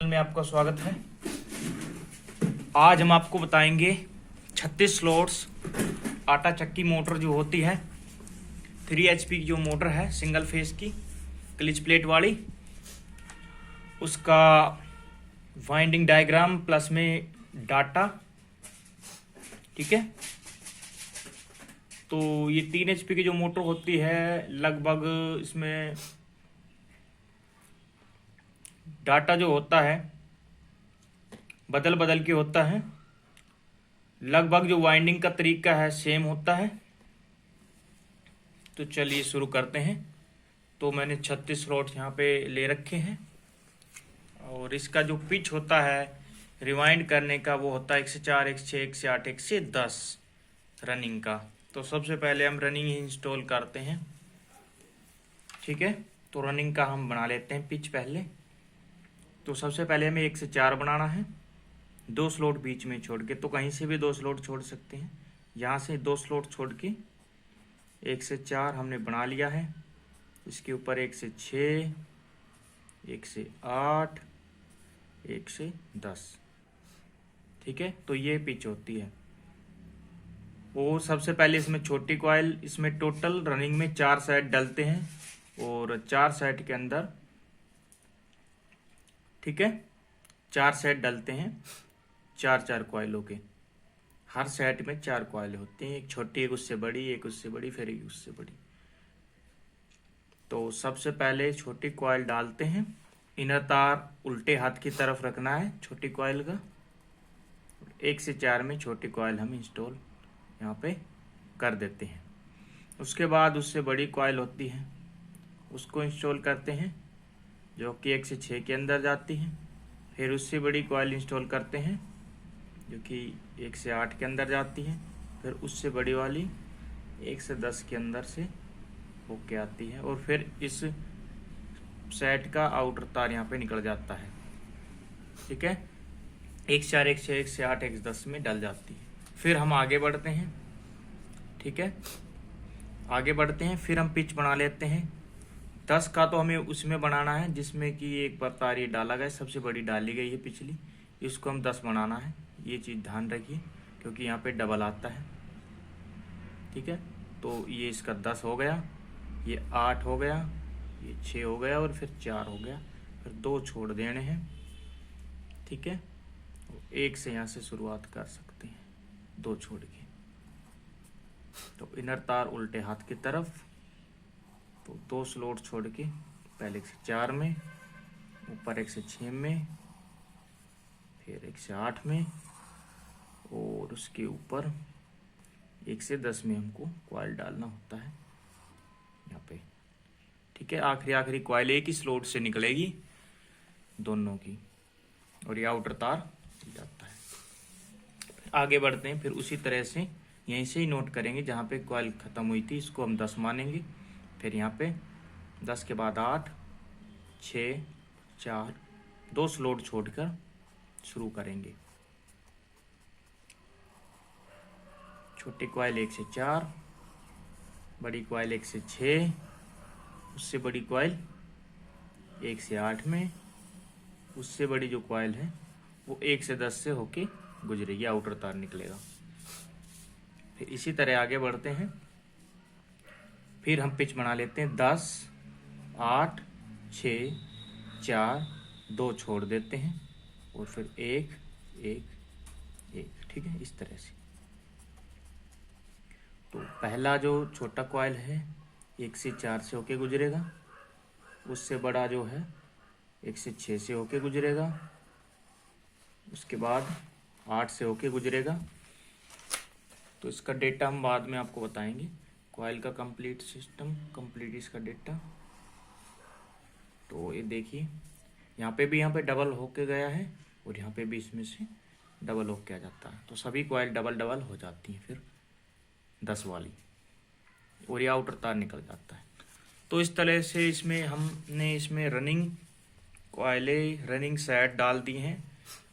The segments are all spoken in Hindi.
में आपका स्वागत है। आज हम आपको बताएंगे 36 स्लॉट्स आटा चक्की मोटर जो होती है 3 HP की जो मोटर है सिंगल फेस की क्लिच प्लेट वाली, उसका वाइंडिंग डायग्राम प्लस में डाटा। ठीक है, तो ये 3 HP की जो मोटर होती है लगभग इसमें डाटा जो होता है बदल बदल के होता है। लगभग जो वाइंडिंग का तरीका है सेम होता है। तो चलिए शुरू करते हैं। तो मैंने 36 स्लॉट यहाँ पे ले रखे हैं और इसका जो पिच होता है रिवाइंड करने का वो होता है 1 से 4, 1 से 6, 1 से 8, 1 से 10 रनिंग का। तो सबसे पहले हम रनिंग ही इंस्टॉल करते हैं। ठीक है, तो रनिंग का हम बना लेते हैं पिच पहले। तो सबसे पहले हमें 1 से 4 बनाना है, 2 स्लॉट बीच में छोड़ के। तो कहीं से भी 2 स्लॉट छोड़ सकते हैं, यहाँ से 2 स्लॉट छोड़ के 1 से 4 हमने बना लिया है। इसके ऊपर 1 से 6, 1 से 8, 1 से 10। ठीक है, तो ये पिच होती है। और सबसे पहले इसमें छोटी कॉइल, इसमें टोटल रनिंग में 4 सेट डलते हैं और 4 सेट के अंदर, ठीक है, 4 सेट डलते हैं 4 कॉइलों के। हर सेट में 4 कॉइल होती हैं, एक छोटी, एक उससे बड़ी, एक उससे बड़ी, फिर एक उससे बड़ी। तो सबसे पहले छोटी कॉइल डालते हैं। इनर तार उल्टे हाथ की तरफ रखना है छोटी कॉइल का। 1 से 4 में छोटी कॉइल हम इंस्टॉल यहाँ पे कर देते हैं। उसके बाद उससे बड़ी कॉइल होती है उसको इंस्टॉल करते हैं, जो कि 1 से 6 के अंदर जाती है। फिर उससे बड़ी कॉइल इंस्टॉल करते हैं जो कि 1 से 8 के अंदर जाती है। फिर उससे बड़ी वाली 1 से 10 के अंदर से होके आती है। और फिर इस सेट का आउटर तार यहाँ पे निकल जाता है। ठीक है, 1 से 4, 1 से 6, 1 से 8, 1 से 10 में डल जाती है। फिर हम आगे बढ़ते हैं। ठीक है, आगे बढ़ते हैं, फिर हम पिच बना लेते हैं। 10 का तो हमें उसमें बनाना है जिसमें कि एक बार तार ये डाला गया, सबसे बड़ी डाली गई है पिछली, इसको हम 10 बनाना है। ये चीज़ ध्यान रखिए क्योंकि यहाँ पे डबल आता है। ठीक है, तो ये इसका 10 हो गया, ये 8 हो गया, ये 6 हो गया और फिर 4 हो गया। फिर 2 छोड़ देने हैं। ठीक है, 1 से यहाँ से शुरुआत कर सकते हैं 2 छोड़ के। तो इनर तार उल्टे हाथ की तरफ, तो 2 स्लॉट छोड़ के पहले 1 से 4 में, ऊपर 1 से 6 में, फिर 1 से 8 में और उसके ऊपर 1 से 10 में हमको कॉइल डालना होता है यहाँ पे। ठीक है, आखिरी कॉइल एक ही स्लॉट से निकलेगी दोनों की और ये आउटर तार जाता है। आगे बढ़ते हैं, फिर उसी तरह से यहीं से ही नोट करेंगे जहाँ पे कॉइल ख़त्म हुई थी, इसको हम 10 मानेंगे। फिर यहाँ पे 10 के बाद 8, 6, 4, 2 स्लॉट छोड़कर शुरू करेंगे। छोटी कॉइल 1 से 4, बड़ी कॉइल 1 से 6, उससे बड़ी कॉइल 1 से 8 में, उससे बड़ी जो कॉइल है वो 1 से 10 से होके गुजरेगी, आउटर तार निकलेगा। फिर इसी तरह आगे बढ़ते हैं। फिर हम पिच बना लेते हैं 10, 8, 6, 4, 2 छोड़ देते हैं और फिर 1, 1, 1। ठीक है, इस तरह से। तो पहला जो छोटा कॉइल है 1 से 4 से होके गुजरेगा, उससे बड़ा जो है 1 से 6 से होके गुजरेगा, उसके बाद 8 से होके गुजरेगा। तो इसका डेटा हम बाद में आपको बताएंगे। कॉइल का कंप्लीट सिस्टम, कंप्लीट इसका डेटा। तो ये देखिए यहाँ पे डबल होके गया है और यहाँ पे भी इसमें से डबल होके आ जाता है। तो सभी कॉइल डबल डबल हो जाती हैं फिर 10 वाली, और ये आउटर तार निकल जाता है। तो इस तरह से हमने इसमें रनिंग कॉइलें, रनिंग सेट डाल दिए हैं।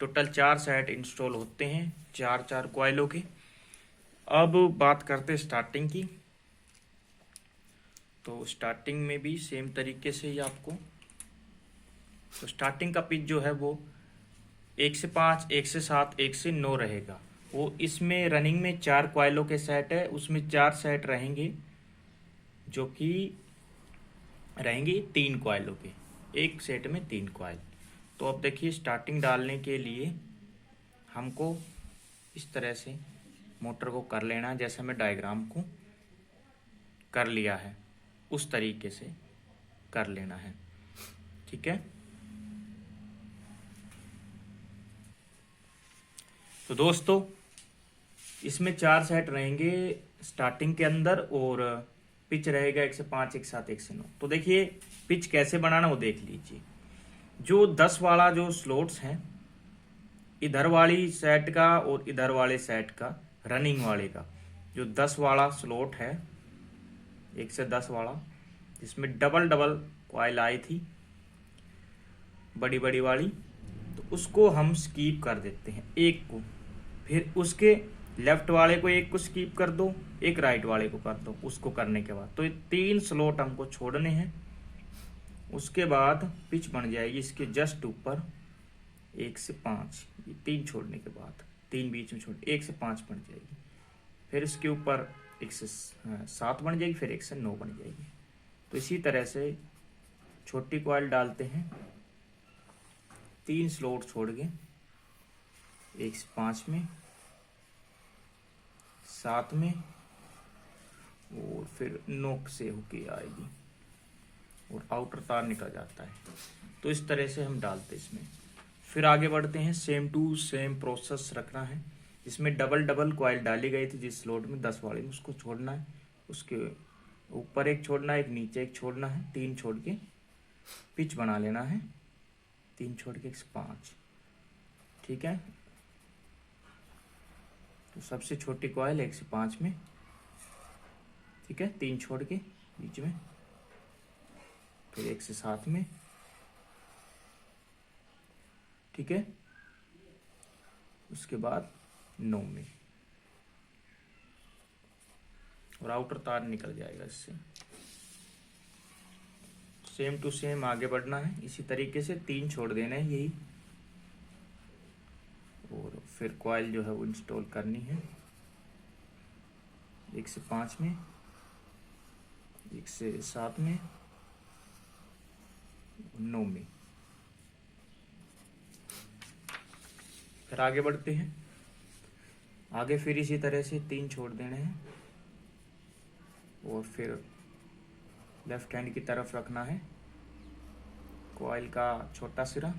टोटल 4 सेट इंस्टॉल होते हैं 4 कॉइलों के। अब बात करते हैं स्टार्टिंग की। तो स्टार्टिंग में भी सेम तरीके से ही आपको, तो स्टार्टिंग का पिच जो है वो 1 से 5, 1 से 7, 1 से 9 रहेगा। वो इसमें रनिंग में 4 कॉइलों के सेट है, उसमें 4 सेट रहेंगे जो कि रहेंगे 3 कॉइलों के, एक सेट में 3 कॉइल। तो अब देखिए स्टार्टिंग डालने के लिए हमको इस तरह से मोटर को कर लेना है, जैसे मैं डायग्राम को कर लिया है उस तरीके से कर लेना है। ठीक है, तो दोस्तों इसमें 4 सेट रहेंगे स्टार्टिंग के अंदर और पिच रहेगा 1 से 5, 1 से 7, 1 से 9। तो देखिए पिच कैसे बनाना वो देख लीजिए। जो 10 वाला जो स्लॉट्स हैं, इधर वाली सेट का और इधर वाले सेट का, रनिंग वाले का, जो 10 वाला स्लॉट है 1 से 10 वाला, जिसमें डबल डबल कॉइल आई थी बड़ी बड़ी वाली, तो उसको हम स्कीप कर देते हैं एक को। फिर उसके लेफ्ट वाले को एक को स्कीप कर दो, एक राइट वाले को कर दो। उसको करने के बाद तो ये 3 स्लॉट हमको छोड़ने हैं। उसके बाद पिच बन जाएगी इसके जस्ट ऊपर 1 से 5, ये 3 छोड़ने के बाद 3 बीच में छोड़ 1 से 5 बन जाएगी। फिर इसके ऊपर 1 से 7 बन जाएगी, फिर 1 से 9 बन जाएगी। तो इसी तरह से छोटी कॉइल डालते हैं, 3 स्लॉट छोड़ के 1 से 5 में, 7 में और फिर 9 से होके आएगी और आउटर तार निकल जाता है। तो इस तरह से हम डालते हैं इसमें। फिर आगे बढ़ते हैं, सेम टू सेम प्रोसेस रखना है। इसमें डबल डबल कॉइल डाली गई थी जिस स्लॉट में 10 वाले में, उसको छोड़ना है, उसके ऊपर एक छोड़ना है, एक नीचे एक छोड़ना है, 3 छोड़ के पिच बना लेना है, 3 छोड़ के 1 से 5। ठीक है, तो सबसे छोटी कॉइल 1 से 5 में, ठीक है, 3 छोड़ के बीच में, फिर 1 से 7 में, ठीक है, उसके बाद 9 में, और आउटर तार निकल जाएगा इससे। सेम टू सेम आगे बढ़ना है, इसी तरीके से 3 छोड़ देना है यही, और फिर कॉइल जो है वो इंस्टॉल करनी है 1 से 5 में, 1 से 7 में, 9 में। फिर आगे बढ़ते हैं, आगे फिर इसी तरह से 3 छोड़ देने हैं और फिर लेफ्ट हैंड की तरफ रखना है कॉइल का छोटा सिरा,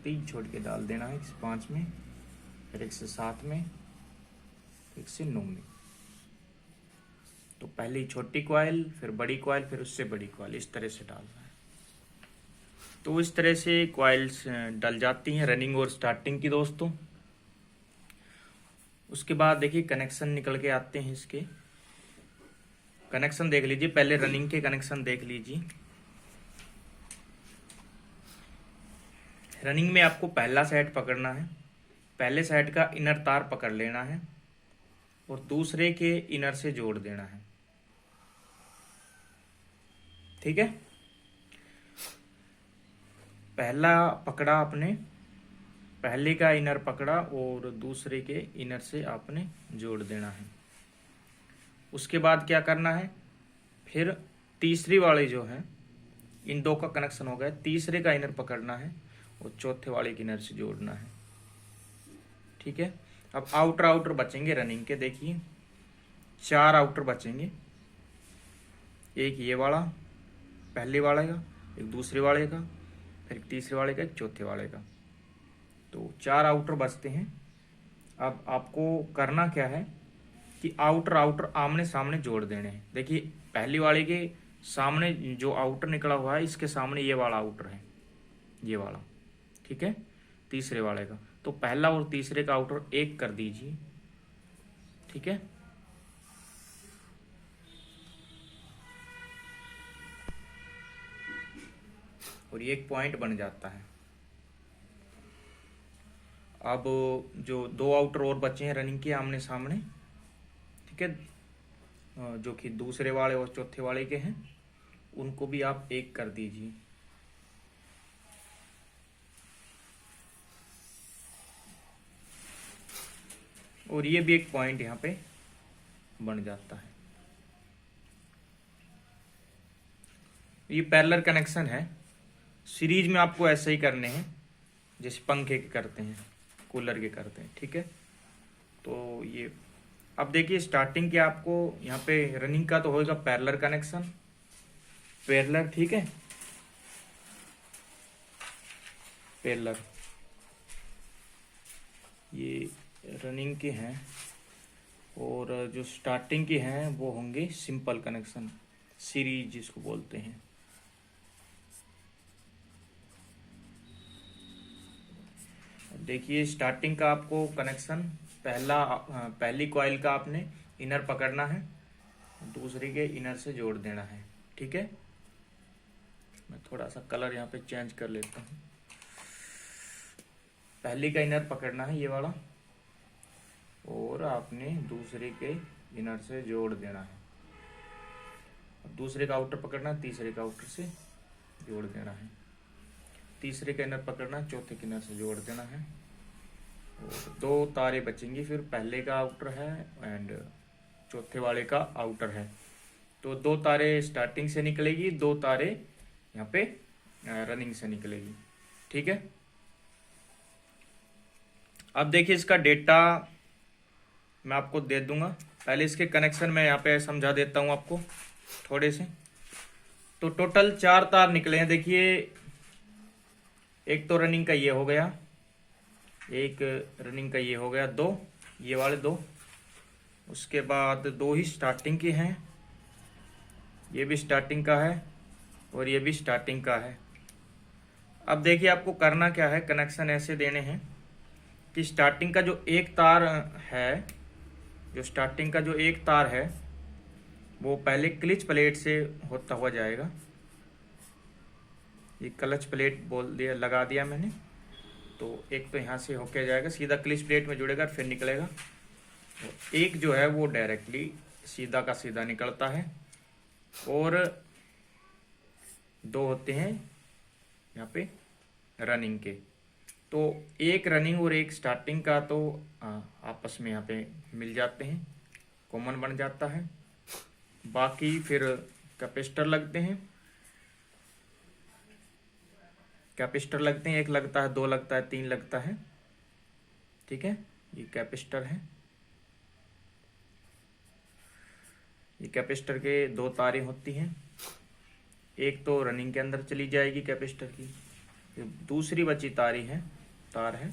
3 छोड़ के डाल देना है 1 से 5 में, फिर 1 से 7 में, 1 से 9 में। तो पहली छोटी कॉइल, फिर बड़ी कॉइल, फिर उससे बड़ी कॉइल, इस तरह से डालना है। तो इस तरह से कॉइल्स डल जाती हैं रनिंग और स्टार्टिंग की दोस्तों। उसके बाद देखिए कनेक्शन निकल के आते हैं। इसके कनेक्शन देख लीजिए, पहले रनिंग के कनेक्शन देख लीजिए। रनिंग में आपको पहला सेट पकड़ना है, पहले सेट का इनर तार पकड़ लेना है और दूसरे के इनर से जोड़ देना है। ठीक है, पहला पकड़ा आपने, पहले का इनर पकड़ा और दूसरे के इनर से आपने जोड़ देना है। उसके बाद क्या करना है, फिर तीसरी वाले जो है, इन 2 का कनेक्शन हो गया, तीसरे का इनर पकड़ना है और चौथे वाले के इनर से जोड़ना है। ठीक है, अब आउटर आउटर बचेंगे रनिंग के, देखिए 4 आउटर बचेंगे, एक ये वाला पहले वाले का, एक दूसरे वाले का, फिर एक तीसरे वाले का, एक चौथे वाले का। तो 4 आउटर बचते हैं। अब आपको करना क्या है कि आउटर आउटर आमने सामने जोड़ देने हैं। देखिए पहली वाले के सामने जो आउटर निकला हुआ है, इसके सामने ये वाला आउटर है, ये वाला, ठीक है, तीसरे वाले का। तो पहला और तीसरे का आउटर एक कर दीजिए। ठीक है, और ये एक पॉइंट बन जाता है। अब जो 2 आउटर और बचे हैं रनिंग के आमने सामने, ठीक है, जो कि दूसरे वाले और चौथे वाले के हैं, उनको भी आप एक कर दीजिए। और ये भी एक पॉइंट यहाँ पे बन जाता है। ये पैरेलल कनेक्शन है। सीरीज में आपको ऐसे ही करने हैं जैसे पंखे के करते हैं, कूलर के करते हैं, ठीक है। तो ये अब देखिए स्टार्टिंग के आपको यहाँ पे रनिंग का तो होगा पैरेलल कनेक्शन, पैरेलल, ठीक है, पैरेलल। ये रनिंग के हैं और जो स्टार्टिंग के हैं वो होंगे सिंपल कनेक्शन, सीरीज जिसको बोलते हैं। देखिए स्टार्टिंग का आपको कनेक्शन पहली कॉइल का आपने इनर पकड़ना है, दूसरी के इनर से जोड़ देना है, ठीक है। मैं थोड़ा सा कलर यहाँ पे चेंज कर लेता हूँ। पहली का इनर पकड़ना है ये वाला, और आपने दूसरे के इनर से जोड़ देना है। दूसरे का आउटर पकड़ना है, तीसरे का आउटर से जोड़ देना है। तीसरे का इनर पकड़ना, चौथे के इनर से जोड़ देना है। और 2 तारे बचेंगी, फिर पहले का आउटर है एंड चौथे वाले का आउटर है। तो 2 तारे स्टार्टिंग से निकलेगी, 2 तारे यहाँ पे रनिंग से निकलेगी, ठीक है। अब देखिए इसका डेटा मैं आपको दे दूंगा। पहले इसके कनेक्शन मैं यहाँ पे समझा देता हूँ आपको थोड़े से। तो टोटल 4 तार निकले हैं। देखिए एक तो रनिंग का ये हो गया, एक रनिंग का ये हो गया, 2 ये वाले 2, उसके बाद 2 ही स्टार्टिंग के हैं, ये भी स्टार्टिंग का है और ये भी स्टार्टिंग का है। अब देखिए आपको करना क्या है, कनेक्शन ऐसे देने हैं कि स्टार्टिंग का जो एक तार है, जो स्टार्टिंग का जो एक तार है वो पहले क्लच प्लेट से होता हुआ जाएगा। ये क्लच प्लेट बोल दिया, लगा दिया मैंने। तो एक तो यहाँ से होके जाएगा, सीधा क्लच प्लेट में जुड़ेगा, फिर निकलेगा। और एक जो है वो डायरेक्टली सीधा का सीधा निकलता है। और 2 होते हैं यहाँ पे रनिंग के। तो एक रनिंग और एक स्टार्टिंग का तो आपस में यहाँ पे मिल जाते हैं, कॉमन बन जाता है। बाकी फिर कैपेसिटर लगते हैं, कैपेसिटर लगते हैं, 1 लगता है, 2 लगता है, 3 लगता है, ठीक है। ये कैपेसिटर है। ये कैपेसिटर के 2 तारें होती हैं, एक तो रनिंग के अंदर चली जाएगी कैपेसिटर की, दूसरी बची तार है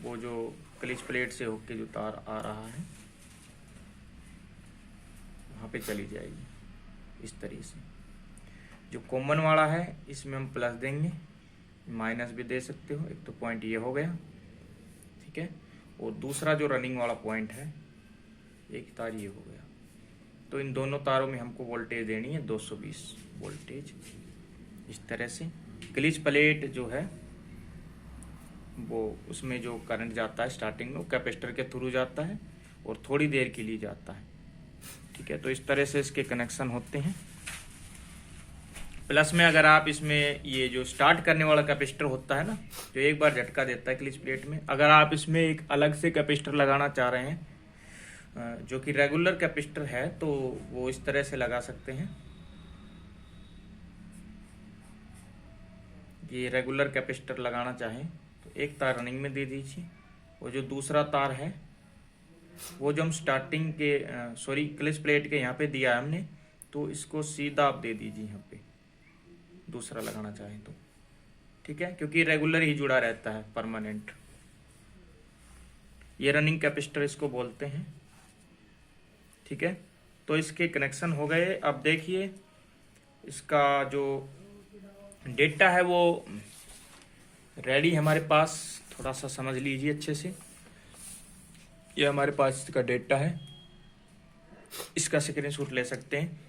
वो जो क्लच प्लेट से होके जो तार आ रहा है वहाँ पे चली जाएगी इस तरीके से। जो कॉमन वाला है इसमें हम प्लस देंगे, माइनस भी दे सकते हो। एक तो पॉइंट ये हो गया, ठीक है, और दूसरा जो रनिंग वाला पॉइंट है, एक तार ये हो गया। तो इन दोनों तारों में हमको वोल्टेज देनी है 220 वोल्टेज, इस तरह से। क्लच प्लेट जो है वो उसमें जो करंट जाता है स्टार्टिंग में वो कैपेसिटर के थ्रू जाता है और थोड़ी देर के लिए जाता है, ठीक है। तो इस तरह से इसके कनेक्शन होते हैं। प्लस में अगर आप इसमें ये जो स्टार्ट करने वाला कैपेसिटर होता है ना, जो एक बार झटका देता है क्लच प्लेट में, अगर आप इसमें एक अलग से कैपेसिटर लगाना चाह रहे हैं जो कि रेगुलर कैपेसिटर है, तो वो इस तरह से लगा सकते हैं। ये रेगुलर कैपेसिटर लगाना चाहें तो एक तार रनिंग में दे दीजिए, और जो दूसरा तार है वो जो हम स्टार्टिंग के क्लच प्लेट के यहाँ पे दिया है हमने, तो इसको सीधा आप दे दीजिए यहाँ पे, दूसरा लगाना चाहें तो, ठीक है, क्योंकि रेगुलर ही जुड़ा रहता है, परमानेंट। ये रनिंग कैपेसिटर इसको बोलते हैं, ठीक है। तो इसके कनेक्शन हो गए। अब देखिए इसका जो डेटा है वो रेडी हमारे पास, थोड़ा सा समझ लीजिए अच्छे से। ये हमारे पास इसका डेटा है, इसका स्क्रीनशॉट ले सकते हैं।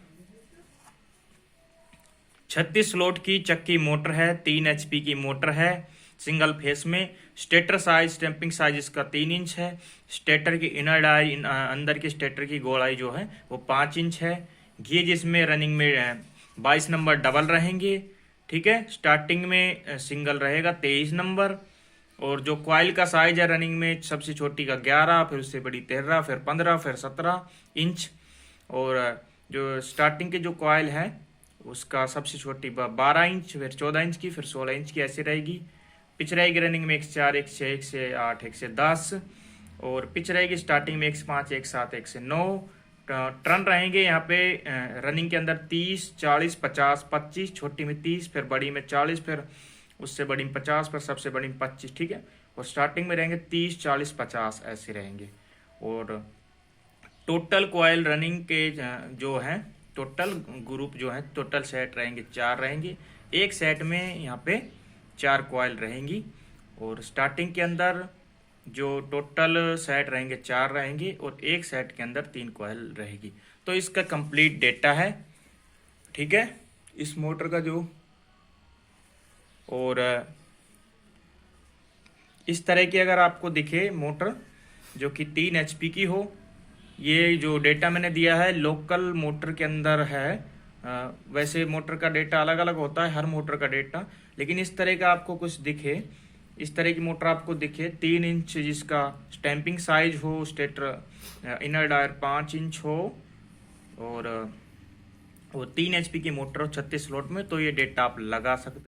36 स्लॉट की चक्की मोटर है, 3 HP की मोटर है, सिंगल फेस में। स्टेटर साइज, स्टैंपिंग साइज इसका 3 इंच है। स्टेटर की इनर डाई, अंदर की स्टेटर की गोलाई जो है वो 5 इंच है। गेज इसमें रनिंग में 22 नंबर डबल रहेंगे, ठीक है। स्टार्टिंग में सिंगल रहेगा 23 नंबर। और जो कॉइल का साइज है रनिंग में, सबसे छोटी का 11, फिर उससे बड़ी 13, फिर 15, फिर 17 इंच। और जो स्टार्टिंग के जो कॉइल है उसका सबसे छोटी 12 इंच, फिर 14 इंच की, फिर 16 इंच की, ऐसी रहेगी। पिच रहेगी रनिंग में 1 से 4, 1 से 1 से 8, 1 से 10। और पिच रहेगी स्टार्टिंग में 1 से 5, 1 से 7, 1 से 9। टर्न रहेंगे यहाँ पे रनिंग के अंदर 30, 40, 50, 25, छोटी में 30, फिर बड़ी में 40, फिर उससे बड़ी में 50, फिर सबसे बड़ी में 25, ठीक है। और स्टार्टिंग में रहेंगे 30, 40, 50 ऐसे रहेंगे। और टोटल कॉइल रनिंग के जो है, टोटल ग्रुप जो है, टोटल सेट रहेंगे 4 रहेंगे। एक सेट में यहाँ पे 4 कॉइल रहेंगी। और स्टार्टिंग के अंदर जो टोटल सेट रहेंगे 4 रहेंगे, और एक सेट के अंदर 3 कॉइल रहेगी। तो इसका कंप्लीट डेटा है, ठीक है, इस मोटर का जो। और इस तरह की अगर आपको दिखे मोटर जो कि 3 HP की हो, ये जो डेटा मैंने दिया है लोकल मोटर के अंदर है। वैसे मोटर का डेटा अलग अलग होता है, हर मोटर का डेटा, लेकिन इस तरह का आपको कुछ दिखे, इस तरह की मोटर आपको दिखे 3 इंच जिसका स्टैंपिंग साइज हो, स्टेटर इनर डायर 5 इंच हो, और वो 3 HP की मोटर हो 36 स्लॉट में, तो ये डेटा आप लगा सकते।